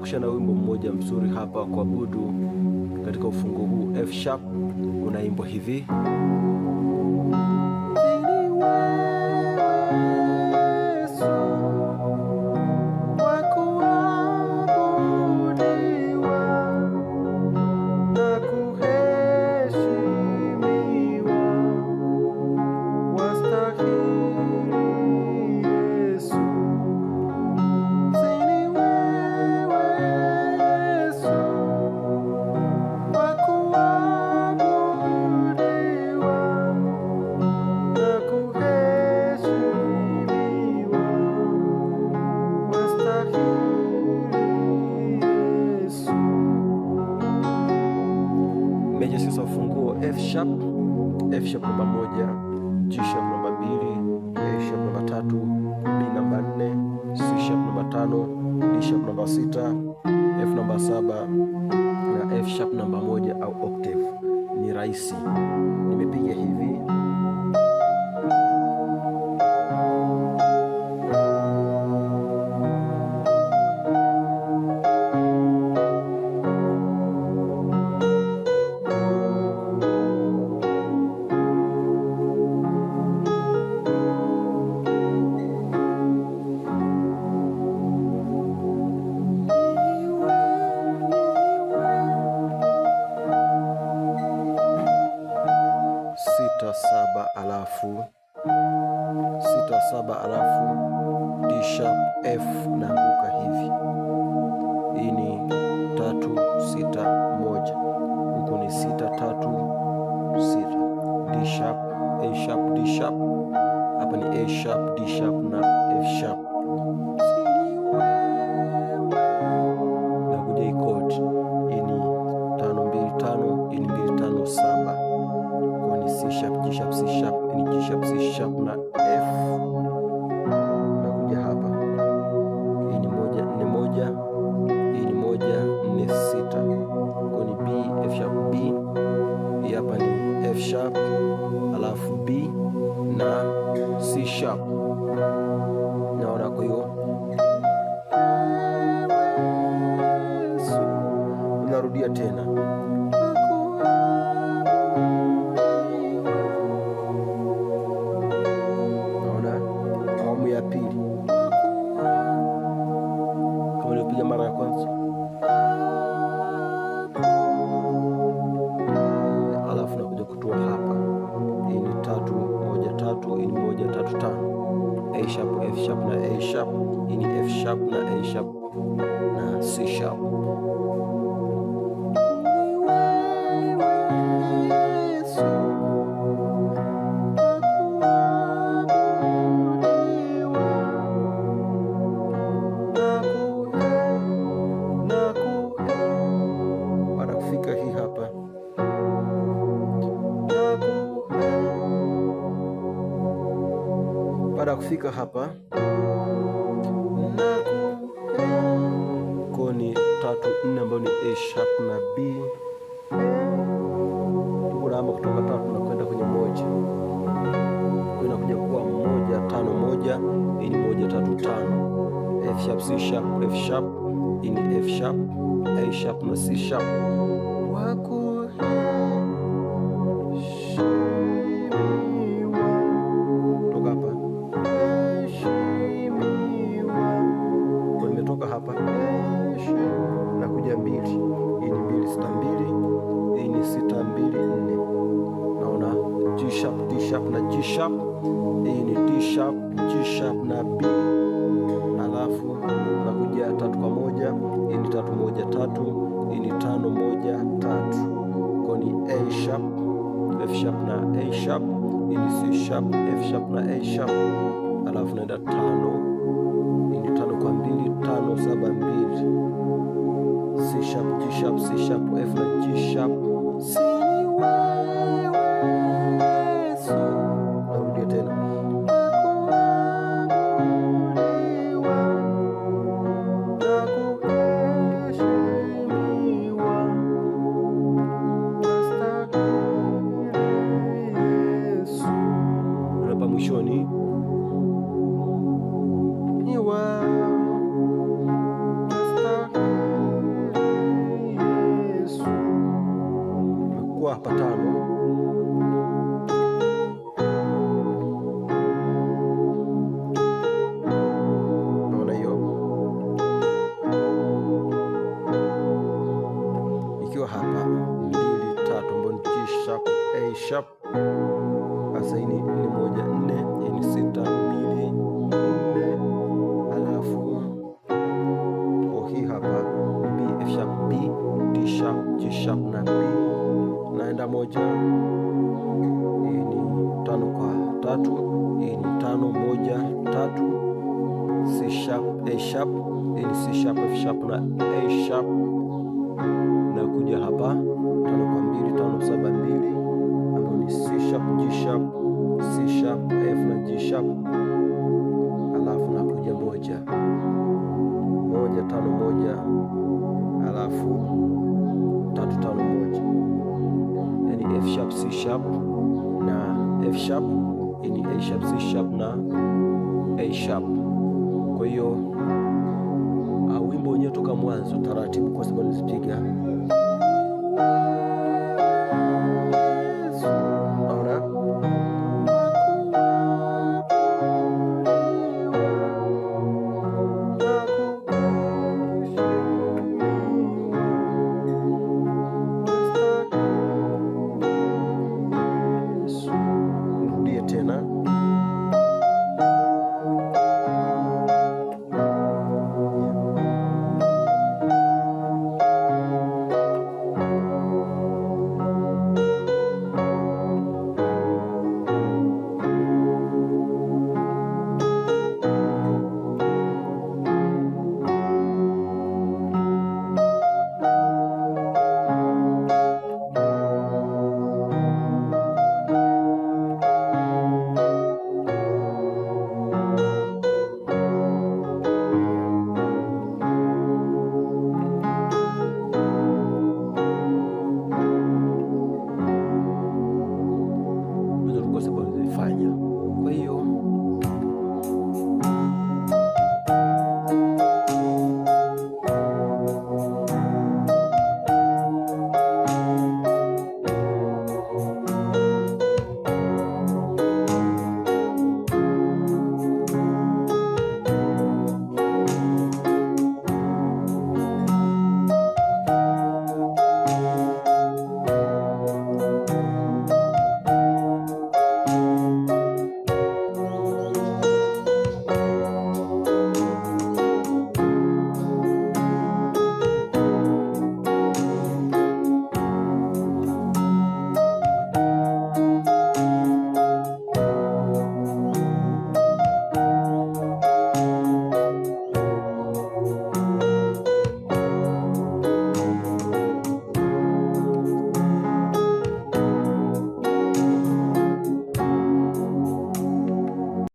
kushana wimbo mmoja mzuri hapa wa kuabudu katika ufungu huu F sharp. Unaimbwa hivi: meja sasa ufunguo F sharp namba 1, G sharp namba 2, A sharp namba 3, B namba 4, C sharp namba 5, D sharp namba 6, F namba 7 na F sharp namba 1 au octave. Ni rahisi, nimepiga hivi. Sita saba alafu D sharp F naanguka hivi. Hii ni 3 6 1, huku ni 6 3 6, D sharp A sharp D sharp, hapa ni A sharp D sharp na F sharp. Nakuja hii chord, hii ni 5 2 5, hii ni 2 5 7, kwa ni C sharp G sharp C sharp, ni G sharp C sharp na F. Nakuja hapa, hii ni 1 4 1, hii ni 1 4 6, kwa ni B F sharp B. Hii hapa ni F sharp alafu B na C sharp. Naona, kwa hiyo unarudia tena. Ya pili kama nilipiga mara ya kwanza, alafu nakuja kutoa hapa. Hii ni 3 1 3, hii ni 1 3 5, A sharp F sharp na A sharp, hii ni F sharp na A sharp na C sharp. Baada ya kufika hapa, koni 3 4 ambayo ni A sharp na B, tunaama kutoka 3 na kwenda kwenye 1, kwa inakuja kuwa 1 5 1, hii ni 1 3 5, F sharp C sharp F sharp, hii ni F sharp A sharp na C sharp. Hapa nakuja 2, hii ni 2 6 2, hii ni 6 2 4. Naona G sharp D sharp na G sharp, hii ni D sharp G sharp na B, alafu nakuja 3 kwa 1, hii ni 3 1 3, hii ni 5 1 3, kwa ni A sharp F sharp na A sharp, hii ni C sharp F sharp na A sharp, alafu naenda 5, hii ni 5 kwa 2 5 7 2, C sharp G sharp C sharp F na G sharp C. Narudia tena. Hapa mwishoni Start nachukua hapa 5, naona hiyo, ikiwa hapa 2 3 ambayo ni G sharp A sharp. Sasa hii ni 1 4, hii ni 6 2 4, alafu hii hapa B F sharp B D sharp G sharp na B, naenda 1. Hii ni 5 kwa 3, hii ni 5 1 3, C sharp A sharp, hii ni C sharp F sharp na A sharp, na kuja hapa 5 kwa 2 5 7 2, ambayo ni C sharp G sharp C sharp F na G sharp, alafu nakuja 1 1 5 1, alafu 3 5 1, yani F sharp C sharp na F sharp, yani A sharp C sharp na A sharp. Kwa hiyo wimbo wenyewe toka mwanzo taratibu, kwa sababu nisipiga